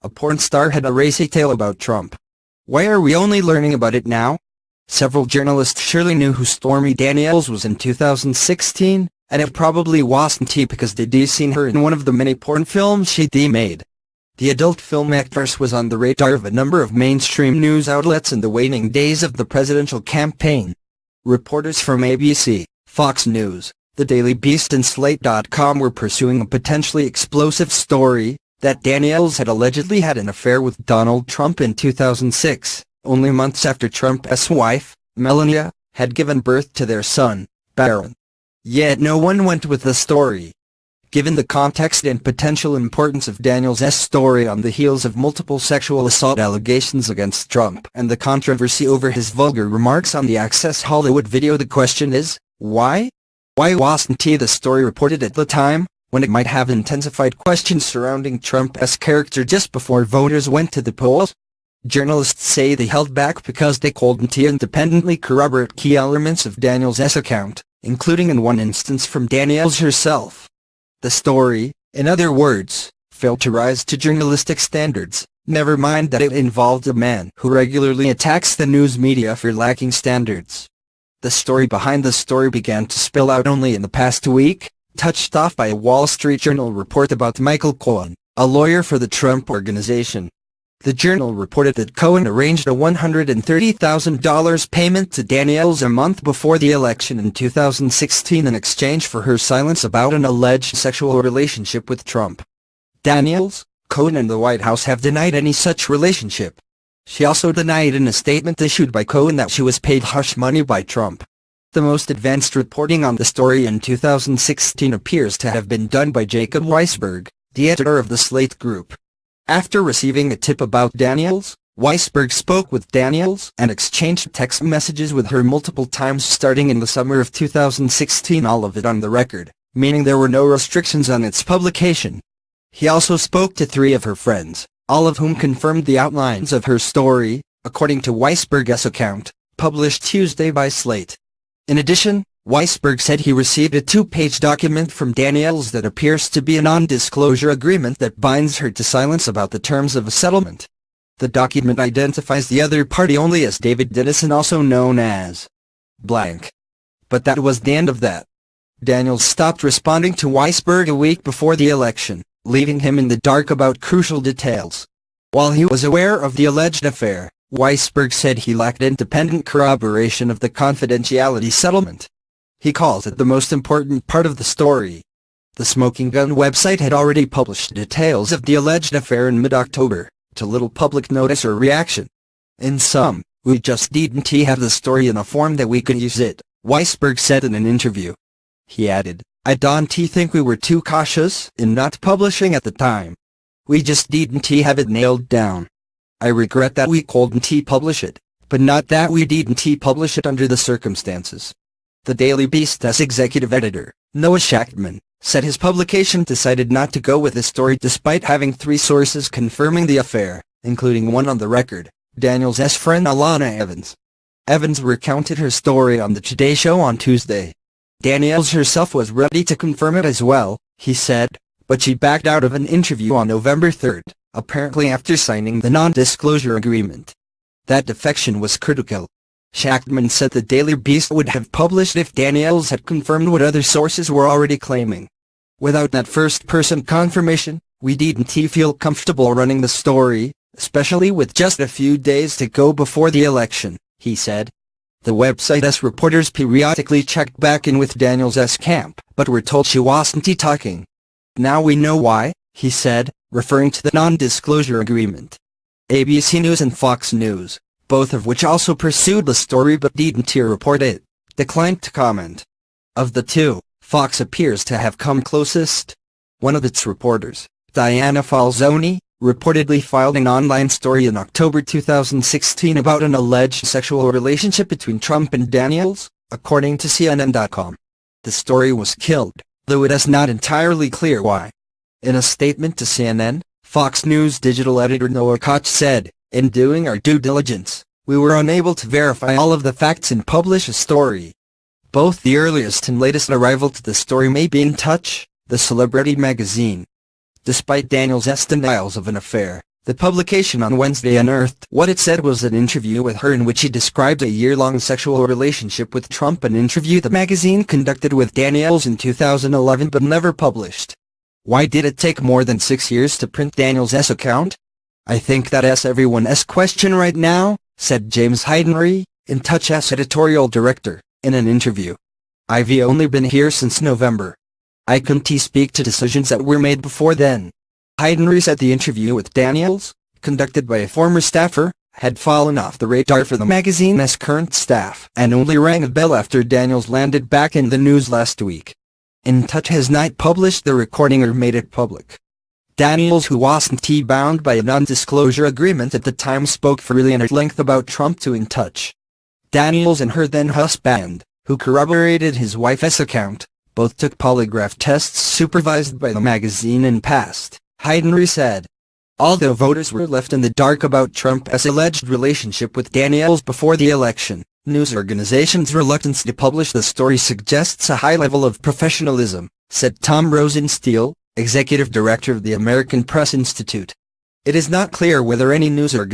A porn star had a racy tale about Trump. Why are we only learning about it now? Several journalists surely knew who Stormy Daniels was in 2016, and it probably wasn't because they'd seen her in one of the many porn films she'd made. The adult film actress was on the radar of a number of mainstream news outlets in the waning days of the presidential campaign. Reporters from ABC, Fox News, The Daily Beast and Slate.com were pursuing a potentially explosive story that Daniels had allegedly had an affair with Donald Trump in 2006, only months after Trump's wife, Melania, had given birth to their son, Barron. Yet no one went with the story. Given the context and potential importance of Daniels' story on the heels of multiple sexual assault allegations against Trump and the controversy over his vulgar remarks on the Access Hollywood video, the question is, why? Why wasn't the story reported at the time, when it might have intensified questions surrounding Trump's character just before voters went to the polls? Journalists say they held back because they couldn't independently corroborate key elements of Daniels' account, including in one instance from Daniels herself. The story, in other words, failed to rise to journalistic standards, never mind that it involved a man who regularly attacks the news media for lacking standards. The story behind the story began to spill out only in the past week, touched off by a Wall Street Journal report about Michael Cohen, a lawyer for the Trump Organization. The Journal reported that Cohen arranged a $130,000 payment to Daniels a month before the election in 2016 in exchange for her silence about an alleged sexual relationship with Trump. Daniels, Cohen and the White House have denied any such relationship. She also denied in a statement issued by Cohen that she was paid hush money by Trump. The most advanced reporting on the story in 2016 appears to have been done by Jacob Weisberg, the editor of the Slate Group. After receiving a tip about Daniels, Weisberg spoke with Daniels and exchanged text messages with her multiple times starting in the summer of 2016, all of it on the record, meaning there were no restrictions on its publication. He also spoke to 3 of her friends, all of whom confirmed the outlines of her story, according to Weisberg's account, published Tuesday by Slate. In addition, Weisberg said he received a 2-page document from Daniels that appears to be a non-disclosure agreement that binds her to silence about the terms of a settlement. The document identifies the other party only as David Dennison, also known as blank. But that was the end of that. Daniels stopped responding to Weisberg a week before the election, leaving him in the dark about crucial details. While he was aware of the alleged affair, Weisberg said he lacked independent corroboration of the confidentiality settlement. He calls it the most important part of the story. The Smoking Gun website had already published details of the alleged affair in mid-October, to little public notice or reaction. In sum, we just didn't have the story in a form that we could use it, Weisberg said in an interview. He added, I don't think we were too cautious in not publishing at the time. We just didn't have it nailed down. I regret that we couldn't publish it, but not that we didn't publish it under the circumstances. The Daily Beast's executive editor, Noah Shachtman, said his publication decided not to go with the story despite having 3 sources confirming the affair, including one on the record, Daniels' friend Alana Evans. Evans recounted her story on the Today Show on Tuesday. Daniels herself was ready to confirm it as well, he said, but she backed out of an interview on November 3, apparently after signing the non-disclosure agreement. That defection was critical. Shachtman said the Daily Beast would have published if Daniels had confirmed what other sources were already claiming. Without that first-person confirmation, we didn't feel comfortable running the story, especially with just a few days to go before the election, he said. The website's reporters periodically checked back in with Daniels' camp, but were told she wasn't talking. Now we know why, he said, referring to the non-disclosure agreement. ABC News and Fox News, both of which also pursued the story but didn't report it, declined to comment. Of the 2, Fox appears to have come closest. One of its reporters, Diana Falzoni, reportedly filed an online story in October 2016 about an alleged sexual relationship between Trump and Daniels, according to CNN.com. The story was killed, though it is not entirely clear why. In a statement to CNN, Fox News digital editor Noah Koch said, in doing our due diligence, we were unable to verify all of the facts and publish a story. Both the earliest and latest arrival to the story may be in Touch, the celebrity magazine. Despite Daniels' denials of an affair, The publication on Wednesday unearthed what it said was an interview with her in which he described a year-long sexual relationship with Trump, an interview the magazine conducted with Daniels in 2011 but never published. Why did it take more than 6 years to print Daniels' account? I think that's everyone's question right now, said James Heidenreich, In Touch's editorial director, in an interview. I've only been here since November. I can't speak to decisions that were made before then. Heidenreich said the interview with Daniels, conducted by a former staffer, had fallen off the radar for the magazine's current staff and only rang a bell after Daniels landed back in the news last week. In Touch has not published the recording or made it public. Daniels, who wasn't bound by a non-disclosure agreement at the time, spoke freely and at length about Trump to In Touch. Daniels and her then-husband, who corroborated his wife's account, both took polygraph tests supervised by the magazine and passed, Heidenreich said. Although voters were left in the dark about Trump's alleged relationship with Daniels before the election, news organizations' reluctance to publish the story suggests a high level of professionalism, said Tom Rosenstiel, executive director of the American Press Institute. It is not clear whether any news organization